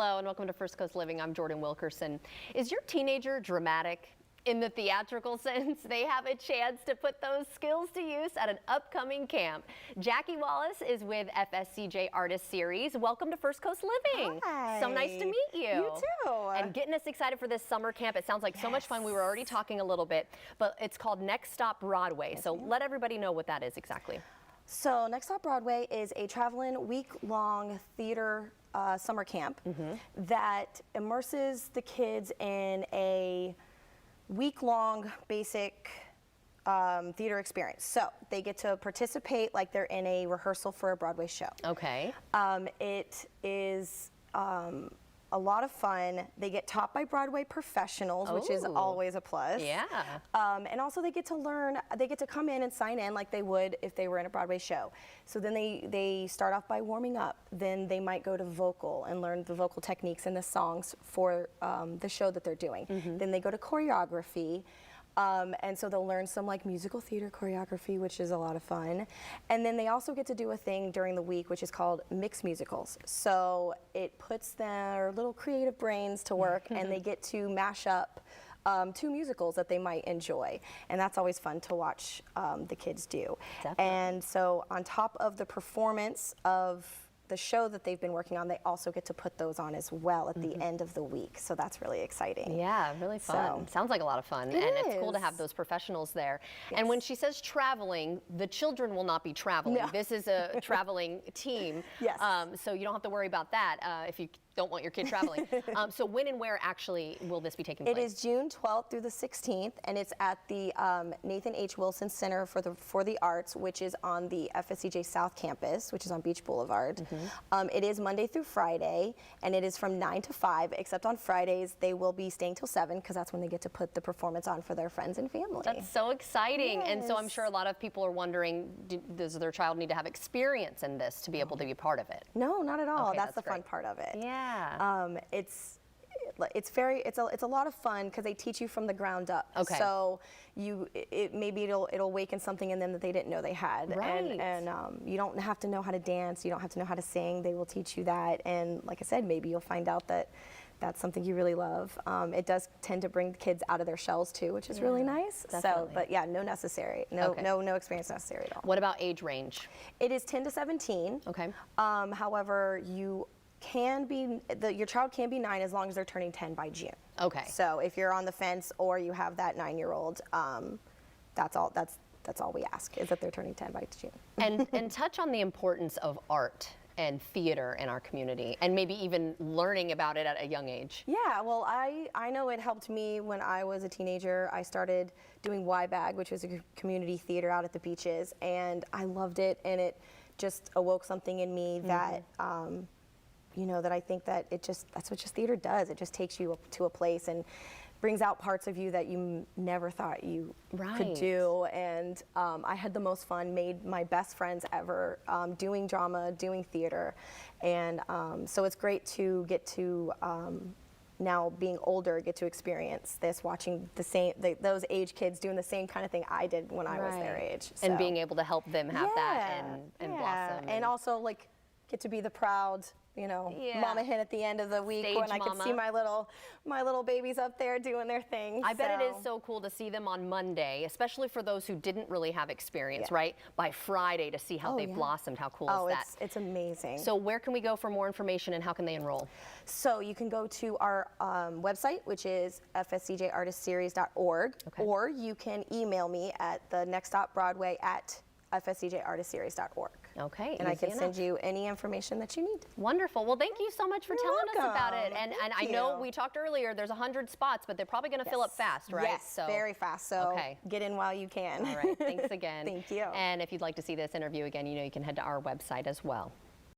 Hello and welcome to First Coast Living. I'm Jordan Wilkerson. Is your teenager dramatic? In the theatrical sense, they have a chance to put those skills to use at an upcoming camp. Jackie Wallace is with FSCJ Artist Series. Welcome to First Coast Living. Hi. So nice to meet you. You too. And getting us excited for this summer camp. It sounds like so much fun. We were already talking a little bit, but it's called Next Stop Broadway. So let everybody know what that is exactly. So Next Stop Broadway is a traveling week-long theater summer camp that immerses the kids in a week-long basic theater experience. So they get to participate like they're in a rehearsal for a Broadway show. Okay. It is a lot of fun. They get taught by Broadway professionals, which is always a plus. Yeah. And also they get to learn, they get to come in and sign in like they would if they were in a Broadway show. So then they start off by warming up. Then they might go to vocal and learn the vocal techniques and the songs for the show that they're doing. Then they go to choreography. And so they'll learn some like musical theater choreography, which is a lot of fun. And then they also get to do a thing during the week, which is called mixed musicals. So it puts their little creative brains to work and they get to mash up two musicals that they might enjoy. And that's always fun to watch the kids do. Definitely. And so on top of the performance of the show that they've been working on, they also get to put those on as well at the end of the week. So that's really exciting. Yeah, really fun. Sounds like a lot of fun. It's cool to have those professionals there. Yes. And when she says traveling, the children will not be traveling. No. This is a traveling team. Yes. So you don't have to worry about that if you don't want your kid traveling. So when and where actually will this be taking place? It is June 12th through the 16th, and it's at the Nathan H. Wilson Center for the Arts, which is on the FSCJ South Campus, which is on Beach Boulevard. It is Monday through Friday, and it is from 9 to 5, except on Fridays they will be staying till 7 because that's when they get to put the performance on for their friends and family. That's so exciting. Yes. And so I'm sure a lot of people are wondering, does their child need to have experience in this to be able to be part of it? No, not at all. Okay, that's the fun part of it. Yeah. It's a lot of fun because they teach you from the ground up. Okay. So maybe it'll awaken something in them that they didn't know they had. Right. And you don't have to know how to dance. You don't have to know how to sing. They will teach you that. And like I said, maybe you'll find out that that's something you really love. It does tend to bring kids out of their shells too, which is really nice. Definitely. So, but yeah, no experience necessary at all. What about age range? It is 10 to 17. Okay. However, your child can be 9 as long as they're turning 10 by June. Okay. So if you're on the fence or you have that 9-year-old, that's all we ask is that they're turning 10 by June. And touch on the importance of art and theater in our community, and maybe even learning about it at a young age. Yeah, well, I know it helped me when I was a teenager. I started doing Y-Bag, which was a community theater out at the beaches, and I loved it, and it just awoke something in me that that I think that that's what theater does. It just takes you to a place and brings out parts of you that you never thought you could do. And I had the most fun, made my best friends ever doing drama, doing theater. And so it's great to get to, now being older, get to experience this, watching those age kids doing the same kind of thing I did when I was their age. So. And being able to help them have that and blossom. And also like get to be the proud, mama hen at the end of the week when I could see my little babies up there doing their thing. I bet it is so cool to see them on Monday, especially for those who didn't really have experience, right? By Friday to see how they've blossomed. How cool is that? It's amazing. So where can we go for more information and how can they enroll? So you can go to our website, which is FSCJArtistSeries.org, or you can email me at the Next Stop Broadway at FSCJArtistSeries.org. Okay. And I can send you any information that you need. Wonderful. Well, thank you so much for telling us about it. And I know we talked earlier, there's 100 spots, but they're probably going to fill up fast, right? Yes, very fast. So get in while you can. All right. Thanks again. Thank you. And if you'd like to see this interview again, you can head to our website as well.